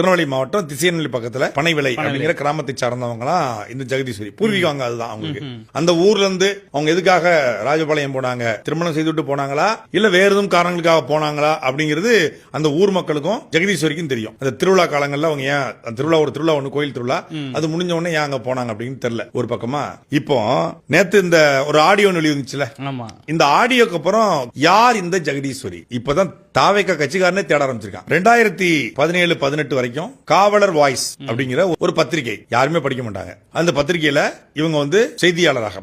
திருநெல்வேலி மாவட்டம் திசையநெல்லி பக்கத்துல பனைவிளை அப்படிங்கிற கிராமத்தை சார்ந்தவங்களாம் இந்த ஜெகதீஸ்வரி. பூர்வீகம் அதுதான் அவங்களுக்கு. அந்த ஊர்ல இருந்து அவங்க எதுக்காக ராஜபாளையம் போனாங்க, திருமணம் செய்துவிட்டு போனாங்களா இல்ல வேற எதுவும் காரணங்களுக்காக போனாங்களா அப்படிங்கிறது அந்த ஊர் மக்களுக்கும் ஜெகதீஸ்வரிக்கும் தெரியும். அந்த திருவிழா காலங்கள்ல அவங்க ஏன் திருவிழா ஒன்று கோயில் திருவிழா அது முடிஞ்ச உடனே ஏன் அங்க போனாங்க அப்படின்னு தெரியல ஒரு பக்கமா. இப்போ நேத்து இந்த ஒரு ஆடியோ வெளியிருந்துச்சுல, இந்த ஆடியோக்கு அப்புறம் யார் இந்த ஜெகதீஸ்வரி இப்பதான் தாவேக்கா கட்சிக்காரனே தேட ஆரம்பிச்சிருக்கான். 2017-18 வரைக்கும் காவலர் வாய்ஸ் அப்படிங்கிற ஒரு பத்திரிகை யாருமே படிக்க மாட்டாங்க. அந்த பத்திரிகையில இவங்க வந்து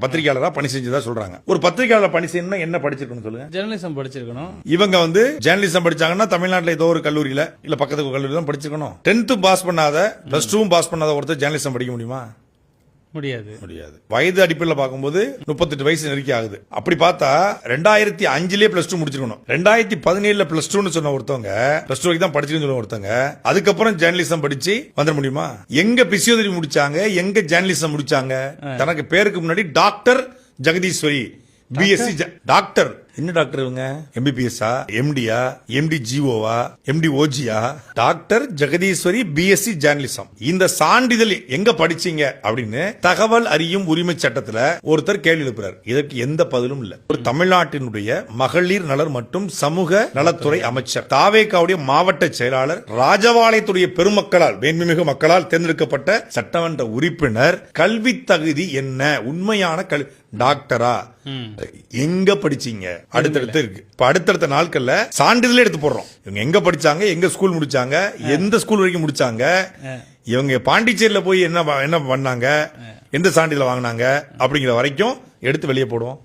பத்திரிகையாளராக பணி செஞ்சதா சொல்றாங்க. ஒரு பத்திரிகையாளர் பணி செய்யணும்னா என்ன படிச்சிருக்கணும் சொல்லுங்க? ஜெர்னலிசம் படிச்சிருக்கணும். இவங்க வந்து ஜெர்னலிசம் படிச்சாங்கன்னா தமிழ்நாட்டில் ஏதோ ஒரு கல்லூரியில இல்ல பக்கத்து கல்லூரியில தான் படிச்சிருக்கணும். 10th பாஸ் பண்ணாத +2 பாஸ் பண்ணாத ஒருத்தர் ஜெர்னலிசம் படிக்க முடியுமா? முடியாது. வயது அடிப்படையில் பார்க்கும்போது 38 வயசு நெருக்கி ஆகுது. அப்படி பார்த்தா 2005 +2 முடிச்சிருக்கணும். 2017 +2 சொன்ன ஒருத்தவங்க +2 வரைக்கும் தான் படிச்சிருக்கணும் சொன்ன ஒருத்தவங்க அதுக்கப்புறம் ஜெர்னலிசம் படிச்சு வந்துட முடியுமா? எங்க பிசியோதெரபி முடிச்சாங்க, எங்க ஜெர்னலிசம் முடிச்சாங்க? தனக்கு பேருக்கு முன்னாடி டாக்டர் ஜெகதீஸ்வரி பிஎஸ்சி டாக்டர். என்ன டாக்டர் இவங்க? MBBS-ஆ, MD-யா, MD-GO-வா, MD-OG-யா? Doctor Jagadeeswari BSc journalism. இந்த சான்றிதழ் எங்க படிச்சீங்க அப்படின்னு தகவல் அறியும் உரிமை சட்டத்துல ஒருத்தர் கேள்வி எழுப்புறார். இதற்கு எந்த பதிலும் இல்ல. ஒரு தமிழ்நாட்டினுடைய மகளிர் நலர் மற்றும் சமூக நலத்துறை அமைச்சர், தாவேக்காவுடைய மாவட்ட செயலாளர், ராஜபாளையத்துடைய பெருமக்களால் மேன்மிகு மக்களால் தேர்ந்தெடுக்கப்பட்ட சட்டமன்ற உறுப்பினர், கல்வி தகுதி என்ன, உண்மையான டாக்டரா எங்க படிச்சீங்க? அடுத்தடுத்து இருக்கு. இப்ப அடுத்தடுத்த நாட்கள்ல சான்றிதழே எடுத்து போடுறோம். இவங்க எங்க படிச்சாங்க, எங்க ஸ்கூல் முடிச்சாங்க, எந்த ஸ்கூல் வரைக்கும் முடிச்சாங்க, இவங்க பாண்டிச்சேரியில போய் என்ன பண்ணாங்க, எந்த சான்றிதழ் வாங்கினாங்க அப்படிங்கிற வரைக்கும் எடுத்து வெளியே போடுவோம்.